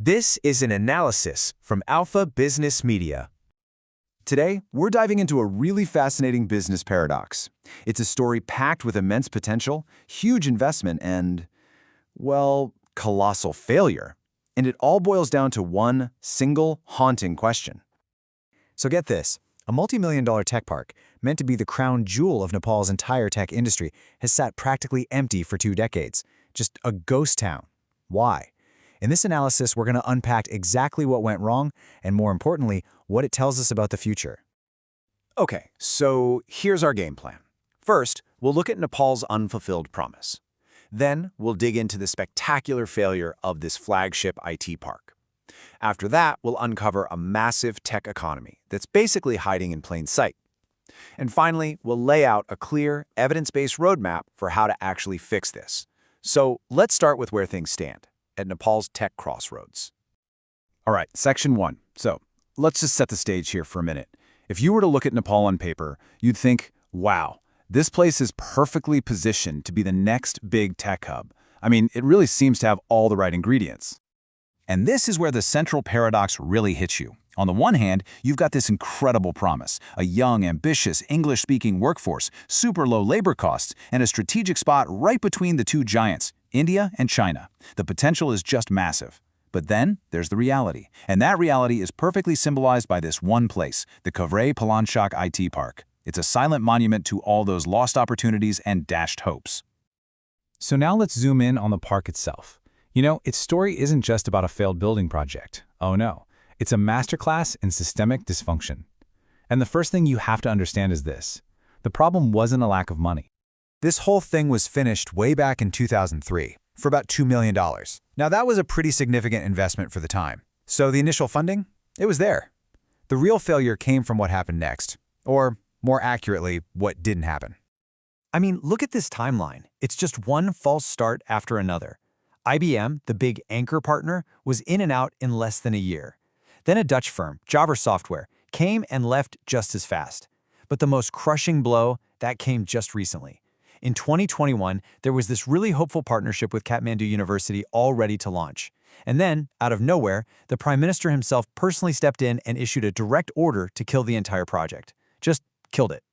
This is an analysis from Alpha Business Media. Today, we're diving into a really fascinating business paradox. It's a story packed with immense potential, huge investment, and, well, colossal failure. And it all boils down to one single, haunting question. So get this, a multi-million-dollar tech park, meant to be the crown jewel of Nepal's entire tech industry, has sat practically empty for 2 decades. Just a ghost town. Why? In this analysis, we're going to unpack exactly what went wrong, and more importantly, what it tells us about the future. Okay, so here's our game plan. First, we'll look at Nepal's unfulfilled promise. Then, we'll dig into the spectacular failure of this flagship IT park. After that, we'll uncover a massive tech economy that's basically hiding in plain sight. And finally, we'll lay out a clear, evidence-based roadmap for how to actually fix this. So let's start with where things stand, at Nepal's tech crossroads. All right, section 1. So let's just set the stage here for a minute. If you were to look at Nepal on paper, you'd think, wow, this place is perfectly positioned to be the next big tech hub. I mean, it really seems to have all the right ingredients. And this is where the central paradox really hits you. On the one hand, you've got this incredible promise, a young, ambitious, English-speaking workforce, super low labor costs, and a strategic spot right between the two giants, India and China. The potential is just massive. But then there's the reality, and that reality is perfectly symbolized by this one place, the Kave Polanshak IT Park. It's a silent monument to all those lost opportunities and dashed hopes. So now let's zoom in on the park itself. You know, its story isn't just about a failed building project. Oh no, it's a masterclass in systemic dysfunction. And the first thing you have to understand is this. The problem wasn't a lack of money. This whole thing was finished way back in 2003 for about $2 million. Now that was a pretty significant investment for the time. So the initial funding, it was there. The real failure came from what happened next, or more accurately, what didn't happen. I mean, look at this timeline. It's just one false start after another. IBM, the big anchor partner, was in and out in less than a year. Then a Dutch firm, Java Software, came and left just as fast. But the most crushing blow, that came just recently. In 2021, there was this really hopeful partnership with Kathmandu University all ready to launch. And then, out of nowhere, the Prime Minister himself personally stepped in and issued a direct order to kill the entire project. Just killed it.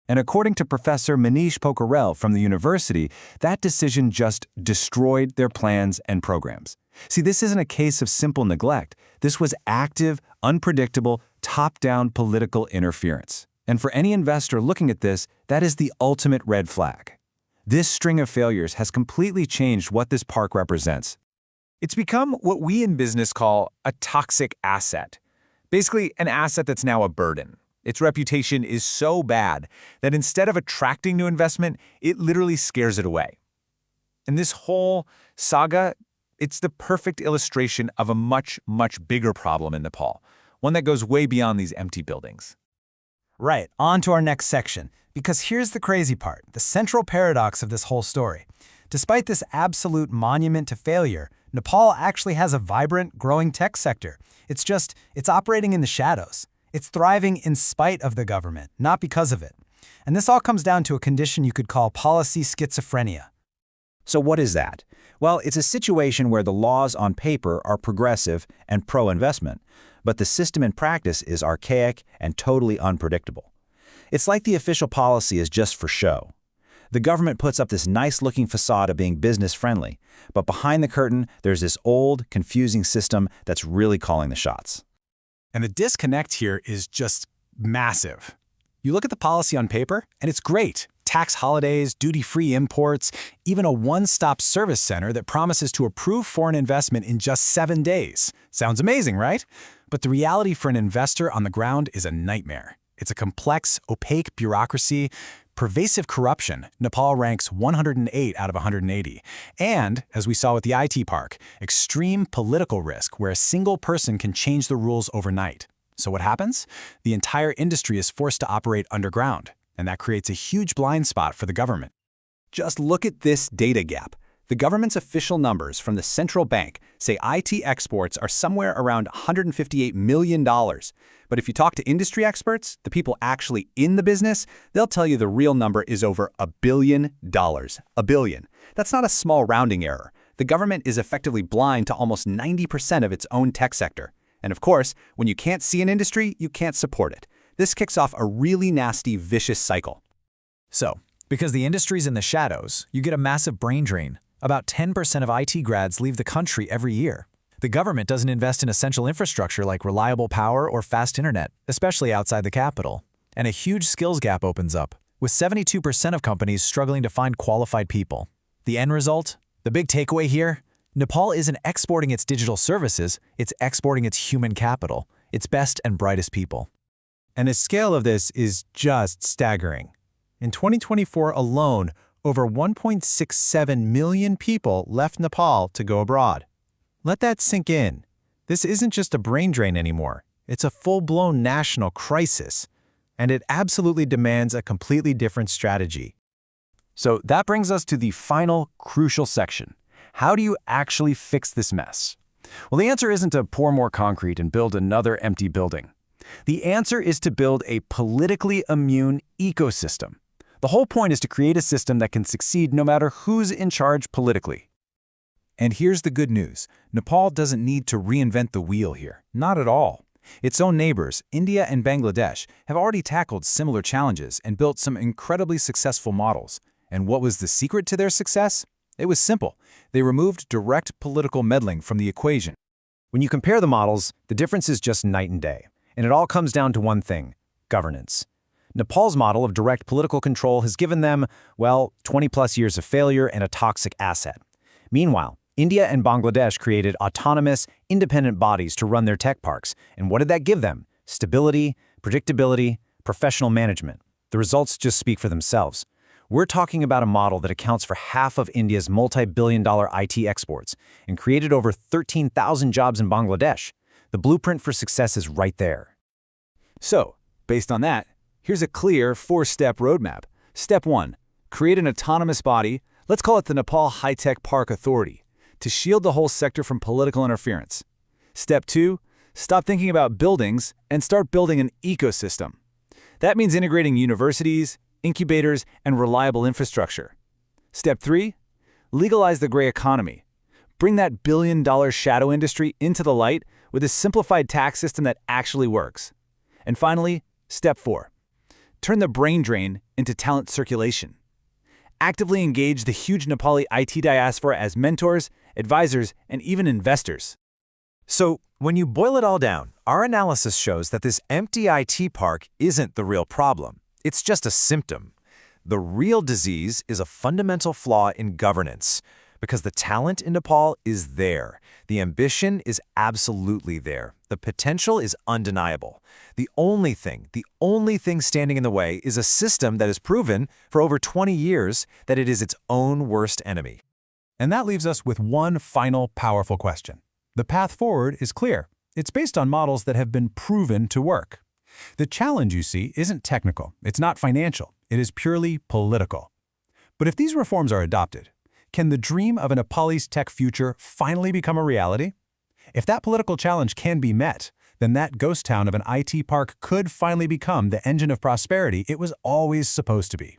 And according to Professor Manish Pokharel from the university, that decision just destroyed their plans and programs. See, this isn't a case of simple neglect. This was active, unpredictable, top-down political interference. And for any investor looking at this, that is the ultimate red flag. This string of failures has completely changed what this park represents. It's become what we in business call a toxic asset. Basically, an asset that's now a burden. Its reputation is so bad that instead of attracting new investment, it literally scares it away. And this whole saga, it's the perfect illustration of a much, much bigger problem in Nepal, one that goes way beyond these empty buildings. Right, on to our next section, because here's the crazy part, the central paradox of this whole story. Despite this absolute monument to failure, Nepal actually has a vibrant, growing tech sector. It's operating in the shadows. It's thriving in spite of the government, not because of it. And this all comes down to a condition you could call policy schizophrenia. So what is that? Well, it's a situation where the laws on paper are progressive and pro-investment, but the system in practice is archaic and totally unpredictable. It's like the official policy is just for show. The government puts up this nice-looking facade of being business-friendly, but behind the curtain, there's this old, confusing system that's really calling the shots. And the disconnect here is just massive. You look at the policy on paper, and it's great. Tax holidays, duty-free imports, even a one-stop service center that promises to approve foreign investment in just 7 days. Sounds amazing, right? But the reality for an investor on the ground is a nightmare. It's a complex, opaque bureaucracy, pervasive corruption. Nepal ranks 108 out of 180. And, as we saw with the IT park, extreme political risk where a single person can change the rules overnight. So what happens? The entire industry is forced to operate underground, and that creates a huge blind spot for the government. Just look at this data gap. The government's official numbers from the central bank say IT exports are somewhere around $158 million. But if you talk to industry experts, the people actually in the business, they'll tell you the real number is over $1 billion. $1 billion. That's not a small rounding error. The government is effectively blind to almost 90% of its own tech sector. And of course, when you can't see an industry, you can't support it. This kicks off a really nasty, vicious cycle. So, because the industry's in the shadows, you get a massive brain drain. About 10% of IT grads leave the country every year. The government doesn't invest in essential infrastructure like reliable power or fast internet, especially outside the capital. And a huge skills gap opens up, with 72% of companies struggling to find qualified people. The end result? The big takeaway here? Nepal isn't exporting its digital services, it's exporting its human capital, its best and brightest people. And the scale of this is just staggering. In 2024 alone, over 1.67 million people left Nepal to go abroad. Let that sink in. This isn't just a brain drain anymore. It's a full-blown national crisis. And it absolutely demands a completely different strategy. So that brings us to the final crucial section. How do you actually fix this mess? Well, the answer isn't to pour more concrete and build another empty building. The answer is to build a politically immune ecosystem. The whole point is to create a system that can succeed no matter who's in charge politically. And here's the good news. Nepal doesn't need to reinvent the wheel here. Not at all. Its own neighbors, India and Bangladesh, have already tackled similar challenges and built some incredibly successful models. And what was the secret to their success? It was simple. They removed direct political meddling from the equation. When you compare the models, the difference is just night and day. And it all comes down to one thing: governance. Nepal's model of direct political control has given them, well, 20-plus years of failure and a toxic asset. Meanwhile, India and Bangladesh created autonomous, independent bodies to run their tech parks. And what did that give them? Stability, predictability, professional management. The results just speak for themselves. We're talking about a model that accounts for half of India's multi-billion-dollar IT exports and created over 13,000 jobs in Bangladesh. The blueprint for success is right there. So, based on that, here's a clear 4-step roadmap. Step 1. Create an autonomous body, let's call it the Nepal High-Tech Park Authority, to shield the whole sector from political interference. Step 2. Stop thinking about buildings and start building an ecosystem. That means integrating universities, incubators, and reliable infrastructure. Step 3. Legalize the gray economy. Bring that billion-dollar shadow industry into the light with a simplified tax system that actually works. And finally, Step 4. Turn the brain drain into talent circulation. Actively engage the huge Nepali IT diaspora as mentors, advisors, and even investors. So, when you boil it all down, our analysis shows that this empty IT park isn't the real problem. It's just a symptom. The real disease is a fundamental flaw in governance, because the talent in Nepal is there. The ambition is absolutely there. The potential is undeniable. The only thing standing in the way is a system that has proven for over 20 years that it is its own worst enemy. And that leaves us with one final powerful question. The path forward is clear. It's based on models that have been proven to work. The challenge, you see, isn't technical. It's not financial. It is purely political. But if these reforms are adopted, can the dream of a Nepalese tech future finally become a reality? If that political challenge can be met, then that ghost town of an IT park could finally become the engine of prosperity it was always supposed to be.